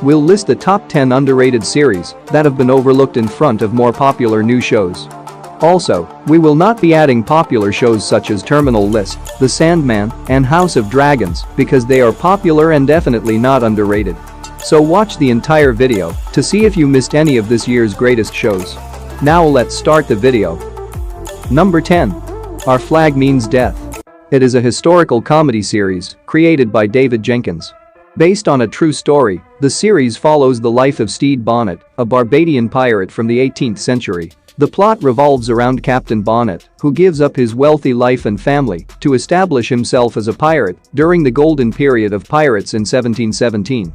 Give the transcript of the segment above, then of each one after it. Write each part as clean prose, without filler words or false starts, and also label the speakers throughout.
Speaker 1: we'll list the top 10 underrated series that have been overlooked in front of more popular new shows. Also, we will not be adding popular shows such as Terminal List, The Sandman, and House of Dragons because they are popular and definitely not underrated. So watch the entire video to see if you missed any of this year's greatest shows. Now let's start the video. Number 10. Our Flag Means Death. It is a historical comedy series created by David Jenkins. Based on a true story, the series follows the life of Stede Bonnet, a Barbadian pirate from the 18th century. The plot revolves around Captain Bonnet, who gives up his wealthy life and family to establish himself as a pirate during the golden period of pirates in 1717.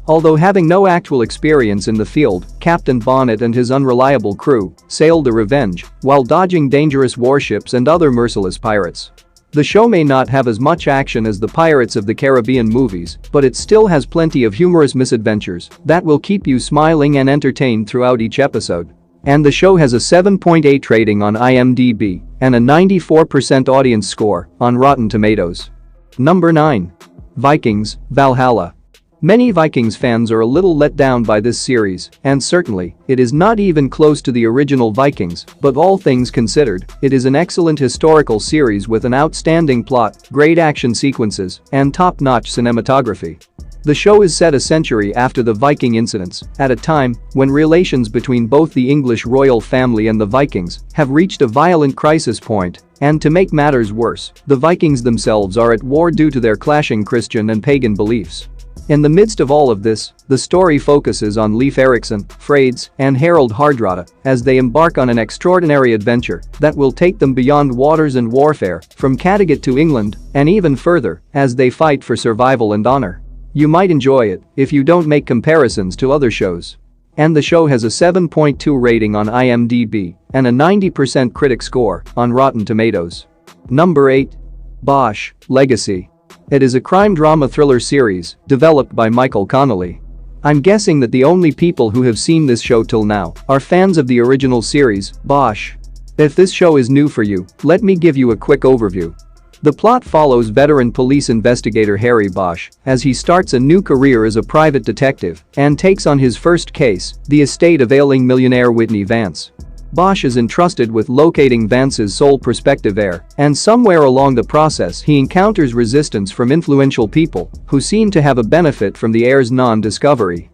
Speaker 1: Although having no actual experience in the field, Captain Bonnet and his unreliable crew sailed the Revenge while dodging dangerous warships and other merciless pirates. The show may not have as much action as the Pirates of the Caribbean movies, but it still has plenty of humorous misadventures that will keep you smiling and entertained throughout each episode. And the show has a 7.8 rating on IMDb and a 94% audience score on Rotten Tomatoes. Number 9. Vikings, Valhalla. Many Vikings fans are a little let down by this series, and certainly, it is not even close to the original Vikings, but all things considered, it is an excellent historical series with an outstanding plot, great action sequences, and top-notch cinematography. The show is set a century after the Viking incidents, at a time when relations between both the English royal family and the Vikings have reached a violent crisis point, and to make matters worse, the Vikings themselves are at war due to their clashing Christian and pagan beliefs. In the midst of all of this, the story focuses on Leif Erikson, Frades, and Harald Hardrada as they embark on an extraordinary adventure that will take them beyond waters and warfare, from Kattegat to England, and even further, as they fight for survival and honor. You might enjoy it if you don't make comparisons to other shows. And the show has a 7.2 rating on IMDb and a 90% critic score on Rotten Tomatoes. Number 8. Bosch, Legacy. It is a crime drama thriller series developed by Michael Connelly. I'm guessing that the only people who have seen this show till now are fans of the original series, Bosch. If this show is new for you, let me give you a quick overview. The plot follows veteran police investigator Harry Bosch as he starts a new career as a private detective and takes on his first case, the estate of ailing millionaire Whitney Vance. Bosch is entrusted with locating Vance's sole prospective heir, and somewhere along the process he encounters resistance from influential people who seem to have a benefit from the heir's non-discovery.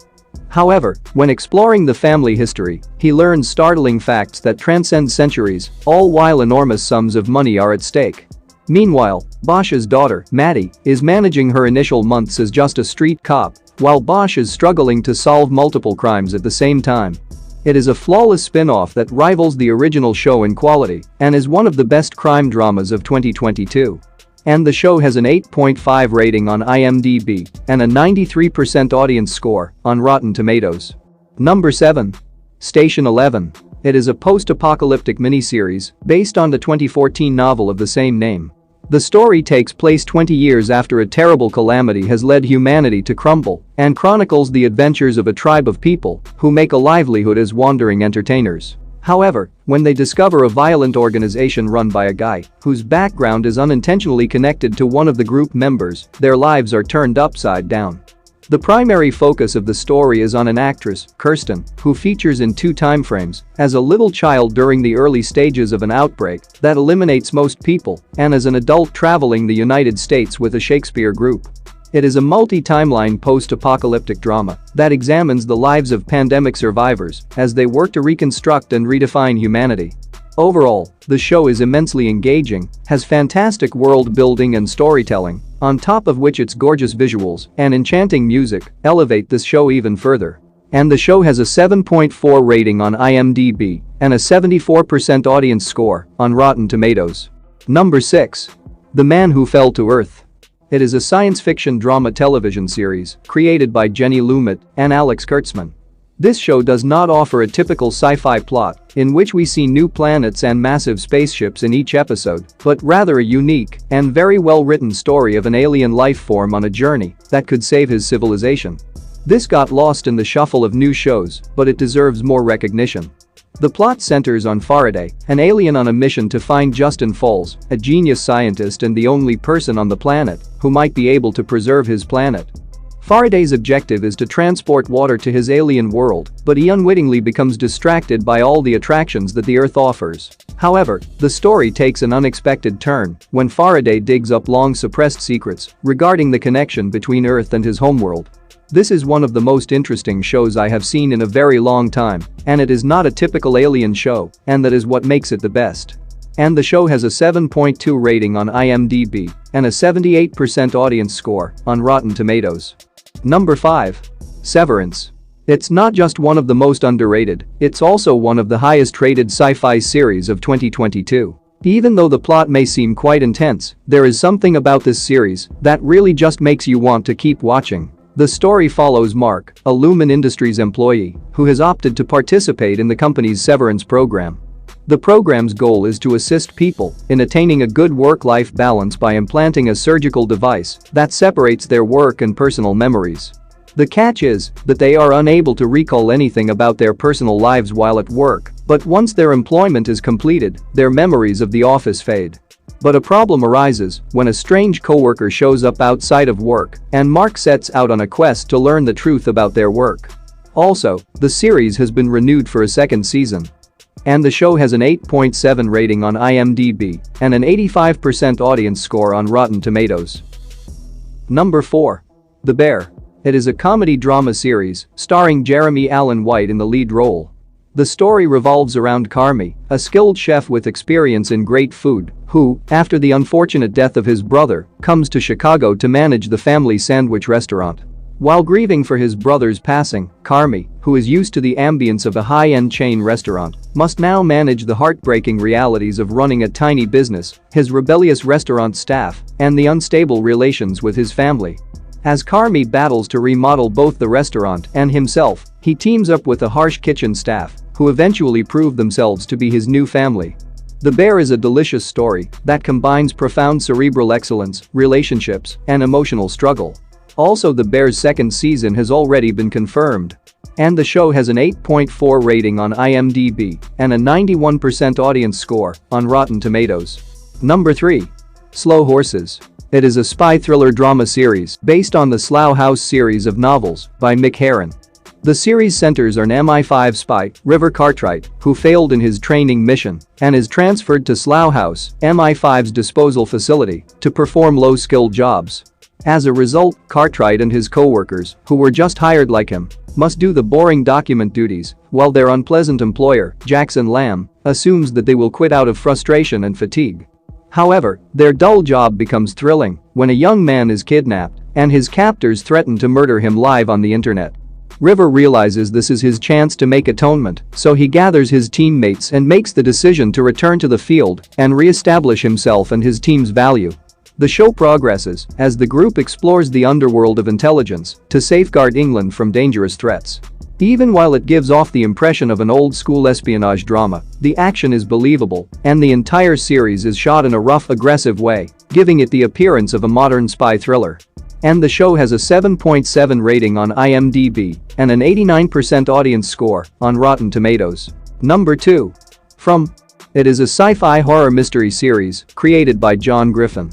Speaker 1: However, when exploring the family history, he learns startling facts that transcend centuries, all while enormous sums of money are at stake. Meanwhile, Bosch's daughter, Maddie, is managing her initial months as just a street cop, while Bosch is struggling to solve multiple crimes at the same time. It is a flawless spin-off that rivals the original show in quality and is one of the best crime dramas of 2022. And the show has an 8.5 rating on IMDb and a 93% audience score on Rotten Tomatoes. Number 7. Station 11. It is a post-apocalyptic miniseries based on the 2014 novel of the same name. The story takes place 20 years after a terrible calamity has led humanity to crumble and chronicles the adventures of a tribe of people who make a livelihood as wandering entertainers. However, when they discover a violent organization run by a guy whose background is unintentionally connected to one of the group members, their lives are turned upside down. The primary focus of the story is on an actress, Kirsten, who features in two timeframes, as a little child during the early stages of an outbreak that eliminates most people, and as an adult traveling the United States with a Shakespeare group. It is a multi-timeline post-apocalyptic drama that examines the lives of pandemic survivors as they work to reconstruct and redefine humanity. Overall, the show is immensely engaging, has fantastic world building and storytelling, on top of which its gorgeous visuals and enchanting music elevate this show even further. And the show has a 7.4 rating on IMDb and a 74% audience score on Rotten Tomatoes. Number 6. The Man Who Fell to Earth. It is a science fiction drama television series created by Jenny Lumet and Alex Kurtzman. This show does not offer a typical sci-fi plot in which we see new planets and massive spaceships in each episode, but rather a unique and very well-written story of an alien life form on a journey that could save his civilization. This got lost in the shuffle of new shows, but it deserves more recognition. The plot centers on Faraday, an alien on a mission to find Justin Falls, a genius scientist and the only person on the planet who might be able to preserve his planet. Faraday's objective is to transport water to his alien world, but he unwittingly becomes distracted by all the attractions that the Earth offers. However, the story takes an unexpected turn when Faraday digs up long-suppressed secrets regarding the connection between Earth and his homeworld. This is one of the most interesting shows I have seen in a very long time, and it is not a typical alien show, and that is what makes it the best. And the show has a 7.2 rating on IMDb and a 78% audience score on Rotten Tomatoes. Number 5. Severance. It's not just one of the most underrated, it's also one of the highest-rated sci-fi series of 2022. Even though the plot may seem quite intense, there is something about this series that really just makes you want to keep watching. The story follows Mark, a Lumen Industries employee, who has opted to participate in the company's severance program. The program's goal is to assist people in attaining a good work-life balance by implanting a surgical device that separates their work and personal memories. The catch is that they are unable to recall anything about their personal lives while at work, but once their employment is completed, their memories of the office fade. But a problem arises when a strange coworker shows up outside of work, and Mark sets out on a quest to learn the truth about their work. Also, the series has been renewed for a second season. And the show has an 8.7 rating on IMDb and an 85% audience score on Rotten Tomatoes. Number 4. The Bear. It is a comedy-drama series starring Jeremy Allen White in the lead role. The story revolves around Carmi, a skilled chef with experience in great food, who, after the unfortunate death of his brother, comes to Chicago to manage the family sandwich restaurant. While grieving for his brother's passing, Carmi, who is used to the ambience of a high-end chain restaurant, must now manage the heartbreaking realities of running a tiny business, his rebellious restaurant staff, and the unstable relations with his family. As Carmi battles to remodel both the restaurant and himself, he teams up with a harsh kitchen staff, who eventually prove themselves to be his new family. The Bear is a delicious story that combines profound cerebral excellence, relationships, and emotional struggle. Also, The Bear's second season has already been confirmed. And the show has an 8.4 rating on IMDb and a 91% audience score on Rotten Tomatoes. Number 3. Slow Horses. It is a spy thriller drama series based on the Slough House series of novels by Mick Herron. The series centers on MI5 spy River Cartwright, who failed in his training mission and is transferred to Slough House, MI5's disposal facility, to perform low-skilled jobs. As a result, Cartwright and his co-workers, who were just hired like him, must do the boring document duties, while their unpleasant employer, Jackson Lamb, assumes that they will quit out of frustration and fatigue. However, their dull job becomes thrilling when a young man is kidnapped and his captors threaten to murder him live on the internet. River realizes this is his chance to make atonement, so he gathers his teammates and makes the decision to return to the field and re-establish himself and his team's value. The show progresses as the group explores the underworld of intelligence to safeguard England from dangerous threats. Even while it gives off the impression of an old-school espionage drama, the action is believable, and the entire series is shot in a rough, aggressive way, giving it the appearance of a modern spy thriller. And the show has a 7.7 rating on IMDb and an 89% audience score on Rotten Tomatoes. Number 2. From. It is a sci-fi horror mystery series created by John Griffin.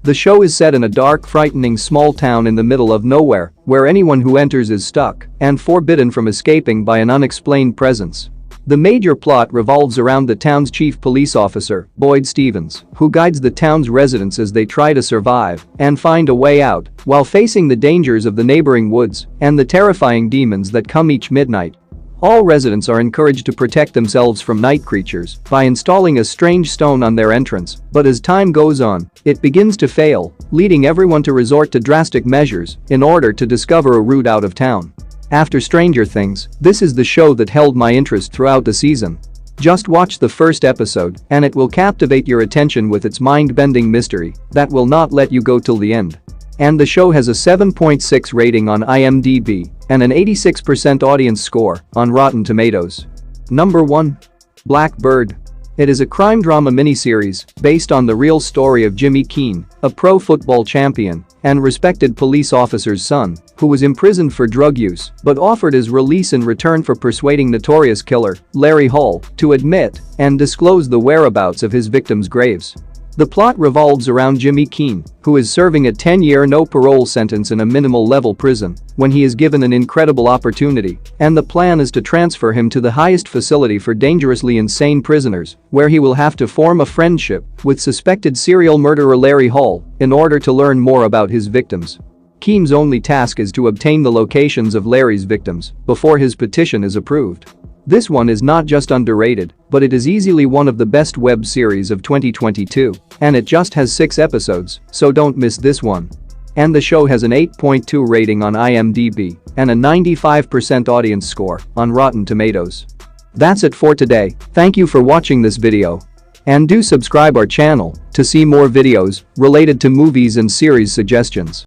Speaker 1: The show is set in a dark, frightening small town in the middle of nowhere, where anyone who enters is stuck and forbidden from escaping by an unexplained presence. The major plot revolves around the town's chief police officer, Boyd Stevens, who guides the town's residents as they try to survive and find a way out while facing the dangers of the neighboring woods and the terrifying demons that come each midnight. All residents are encouraged to protect themselves from night creatures by installing a strange stone on their entrance, but as time goes on, it begins to fail, leading everyone to resort to drastic measures in order to discover a route out of town. After Stranger Things, this is the show that held my interest throughout the season. Just watch the first episode and it will captivate your attention with its mind-bending mystery that will not let you go till the end. And the show has a 7.6 rating on IMDb and an 86% audience score on Rotten Tomatoes. Number 1. Blackbird. It is a crime drama miniseries based on the real story of Jimmy Keane, a pro football champion and respected police officer's son, who was imprisoned for drug use but offered his release in return for persuading notorious killer Larry Hall to admit and disclose the whereabouts of his victims' graves. The plot revolves around Jimmy Keene, who is serving a 10-year no-parole sentence in a minimal-level prison when he is given an incredible opportunity, and the plan is to transfer him to the highest facility for dangerously insane prisoners, where he will have to form a friendship with suspected serial murderer Larry Hall in order to learn more about his victims. Keene's only task is to obtain the locations of Larry's victims before his petition is approved. This one is not just underrated, but it is easily one of the best web series of 2022, and it just has 6 episodes, so don't miss this one. And the show has an 8.2 rating on IMDb and a 95% audience score on Rotten Tomatoes. That's it for today. Thank you for watching this video. And do subscribe our channel to see more videos related to movies and series suggestions.